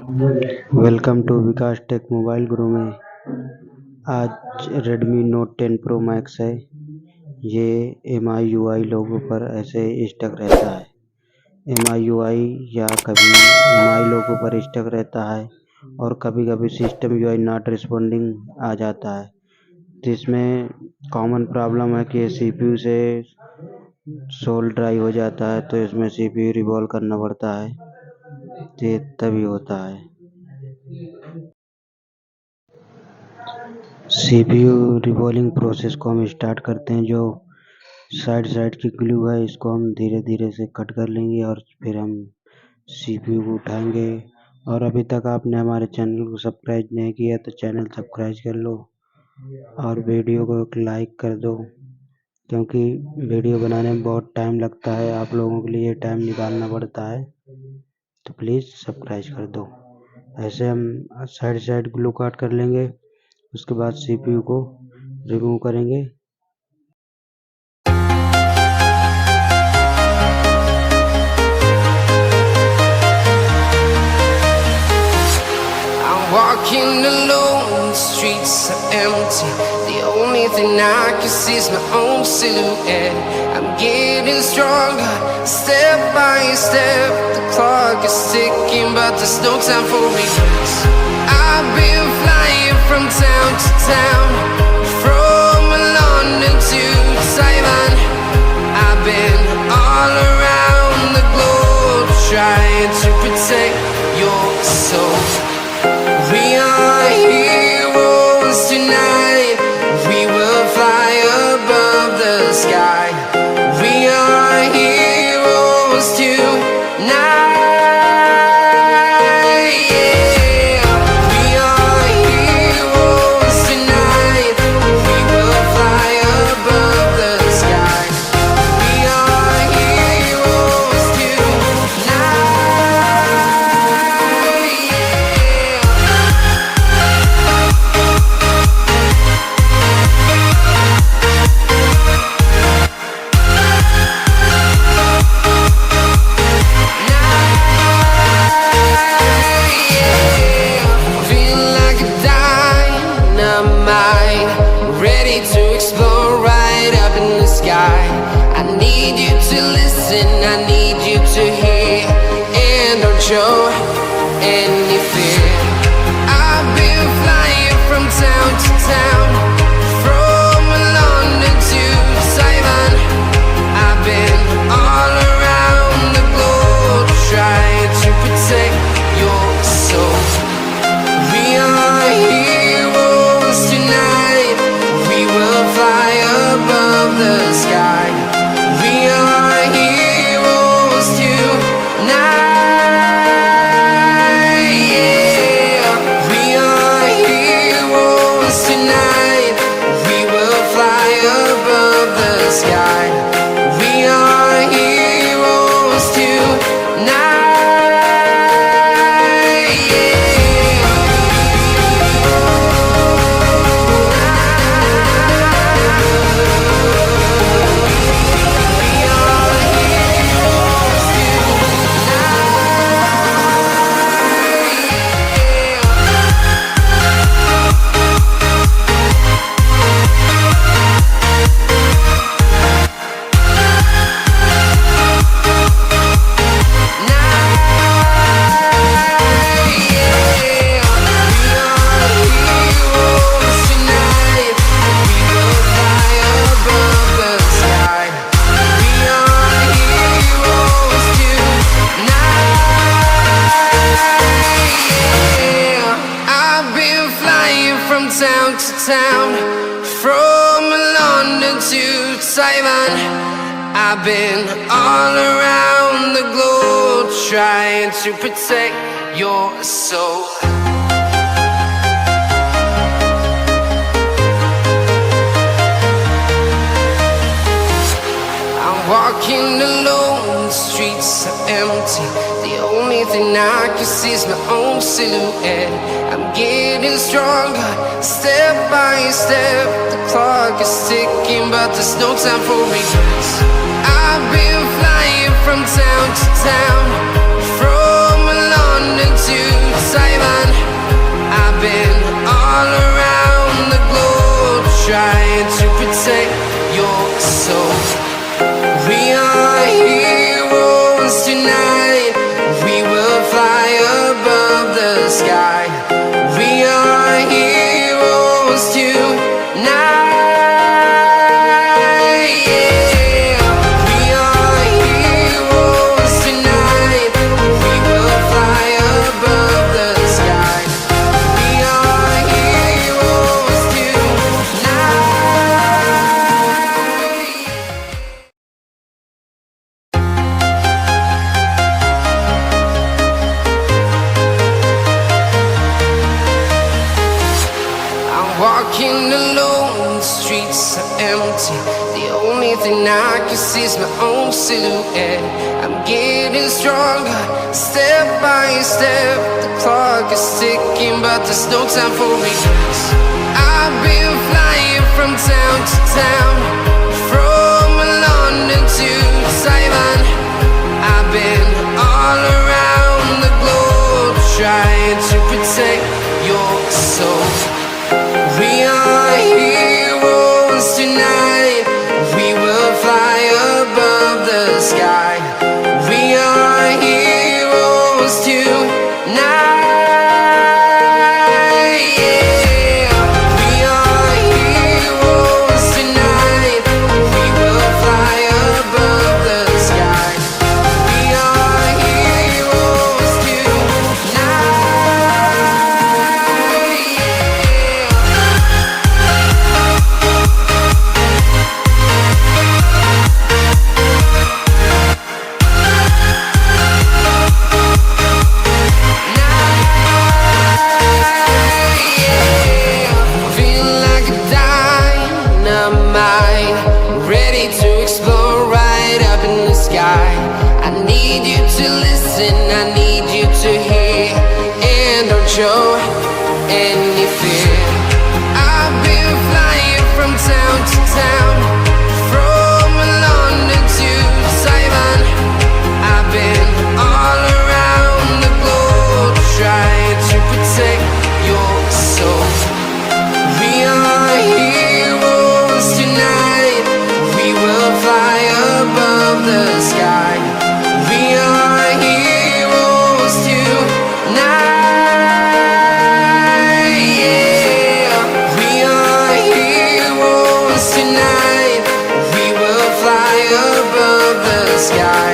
Welcome to vikashtechmobileguru में आज Redmi Note 10 Pro Max है। ये MIUI लोगो पर ऐसे स्टक रहता है। MIUI या कभी MI लोगो पर स्टक रहता है और कभी कभी सिस्टम UI नॉट रिस्पॉन्डिंग आ जाता है। तो इसमें कॉमन प्रॉब्लम है कि CPU से सोल ड्राई हो जाता है, तो इसमें CPU रिवॉल्व करना पड़ता है, तो ये तभी होता है। CPU रिवॉल्विंग प्रोसेस को हम स्टार्ट करते हैं। जो साइड की ग्लू है इसको हम धीरे धीरे से कट कर लेंगे और फिर हम CPU को उठाएंगे। और अभी तक आपने हमारे चैनल को सब्सक्राइब नहीं किया तो चैनल सब्सक्राइब कर लो और वीडियो को एक लाइक कर दो, क्योंकि वीडियो बनाने में बहुत टाइम लगता है, आप लोगों के लिए टाइम निकालना पड़ता है, तो प्लीज़ सब्सक्राइब कर दो। ऐसे हम साइड ग्लू काट कर लेंगे, उसके बाद CPU को रिमूव करेंगे। Walking alone, the streets are empty. The only thing I can see is my own silhouette. I'm getting stronger, step by step. The clock is ticking, but there's no time for regrets. I've been flying from town to town, from London to Taiwan. I've been all around the globe, trying to protect your soul. We are heroes tonight. We will fly above the sky. We are heroes tonight. Yeah. We are heroes tonight. We will fly above the sky. We are heroes tonight. Ready to explore right up in the sky. I need you to listen, I need you to hear, and don't show any fear. I've been flying from town to town, from London to Taiwan. I've been all around the globe, trying to protect your soul. We are heroes tonight. We will fly above the sky. We are heroes tonight. Yeah. We are heroes tonight. We will fly above the sky. We are heroes tonight. Town to town, from London to Taiwan. I've been all around the globe, trying to protect your soul. I'm walking alone, the streets are empty. The only thing I can see is my own silhouette. I'm getting stronger, step by step. The clock is ticking, but there's no time for regrets. I've been flying from town to town, from London to Taiwan. walking alone, the streets are empty. The only thing I can see is my own silhouette. I'm getting stronger, step by step. The clock is ticking, but there's no time for regrets. I've been flying from town to town, from London to Taiwan. I've been all around the globe, trying to protect your soul. We are heroes tonight. We will fly above the sky. We are heroes tonight. Yeah. We are heroes tonight. We will fly above the sky. We are heroes tonight. Feel like a dynamite, ready to explode right up in the sky. I need you to listen, I need you to hear, and don't show any fear. I've been flying from town to town, from London to Taiwan. I've been all around the globe, trying to protect your soul. We are heroes tonight. We will fly above the sky. We are heroes tonight. Yeah. We are heroes tonight. We will fly above the sky.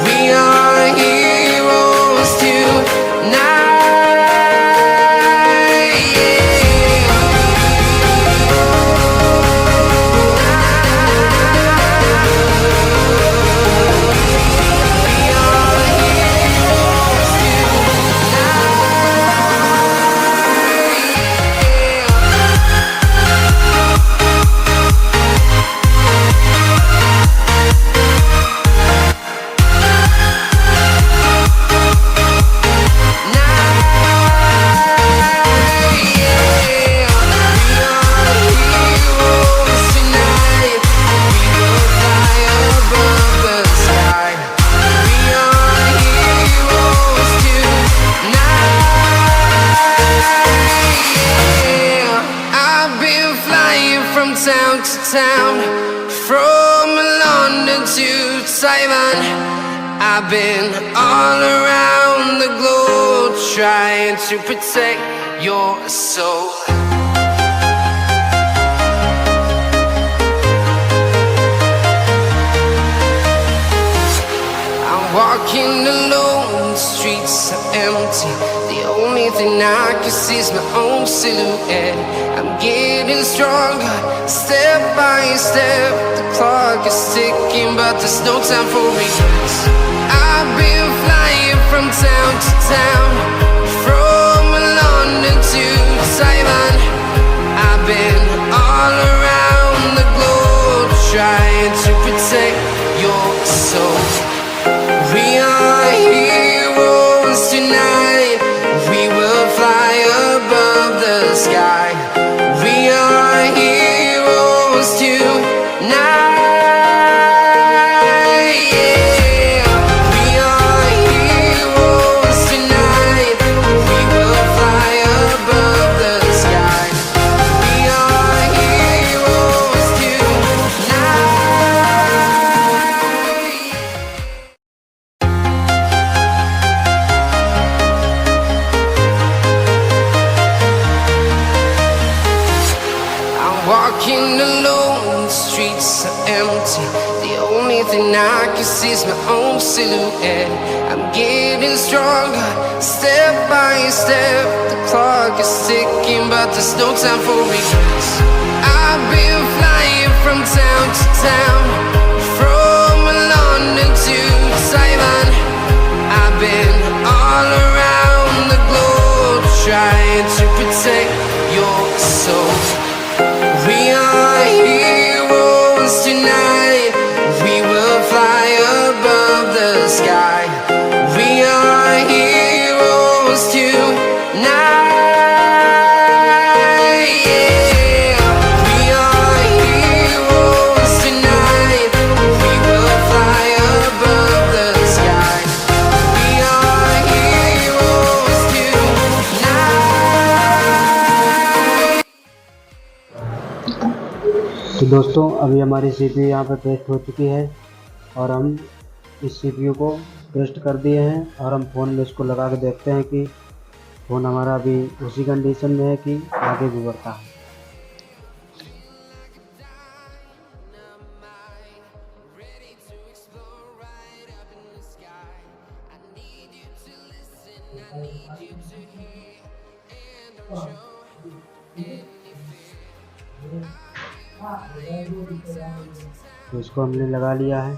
We are heroes tonight. Town to town, from London to Taiwan. I've been all around the globe, trying to protect your soul. I'm walking alone, the streets are empty. The only thing I can see is my own silhouette. I'm getting stronger, step by step. The clock is ticking, but there's no time for regrets. I've been flying from town to town, from London to Taiwan. I've been all around the globe, trying to protect your soul. We are heroes tonight. We will fly above the sky. We are heroes tonight. Yeah. We are heroes tonight. We will fly above the sky. We are heroes tonight. Walking alone, the streets are empty. The only thing I can see is my own silhouette. I'm getting stronger, step by step. The clock is ticking, but there's no time for regrets. I've been flying from town to town, from London to Taiwan. I've been all around the globe, trying to protect your soul. Yeah, we are heroes tonight. We will fly above the sky. We are heroes tonight. तो दोस्तों अभी हमारी CPU यहाँ पे paste हो चुकी है और हम इस CPU को पेस्ट कर दिए हैं और हम फ़ोन में इसको लगा के देखते हैं कि फ़ोन हमारा अभी उसी कंडीशन में है कि आगे भी बढ़ता है। तो इसको हमने लगा लिया है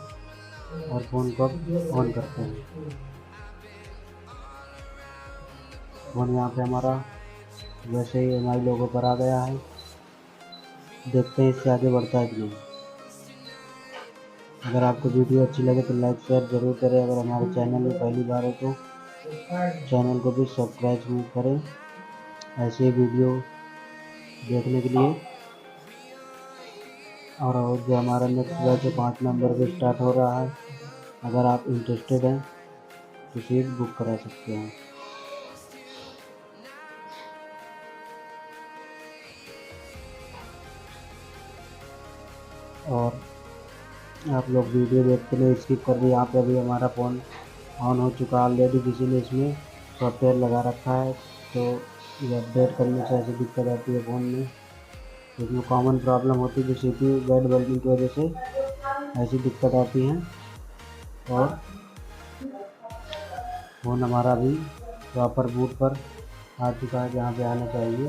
और फ़ोन को ऑन करते हैं। फ़ोन यहाँ पे हमारा वैसे ही हमारे लोगों पर आ गया है। देखते हैं इससे आगे बढ़ता है कि नहीं। अगर आपको वीडियो अच्छी लगे तो लाइक शेयर ज़रूर करें। अगर हमारे चैनल में पहली बार है तो चैनल को भी सब्सक्राइब करें ऐसे वीडियो देखने के लिए। और जो हमारा नेक्स्ट बैच है 5 नंबर पे स्टार्ट हो रहा है। अगर आप इंटरेस्टेड हैं तो सीट बुक करा सकते हैं। और आप लोग वीडियो देखते नहीं स्किप कर दिए। यहाँ पे अभी हमारा फ़ोन ऑन हो चुका है ऑलरेडी। किसी ने इसमें सॉफ्टवेयर लगा रखा है तो ये अपडेट करने से ऐसी दिक्कत आती है फ़ोन में। इसमें कॉमन प्रॉब्लम होती है जो CPU डेड बल्बिंग की वजह से ऐसी दिक्कत आती है। और फ़ोन हमारा भी प्रॉपर बूट पर आ चुका है जहाँ पे आना चाहिए।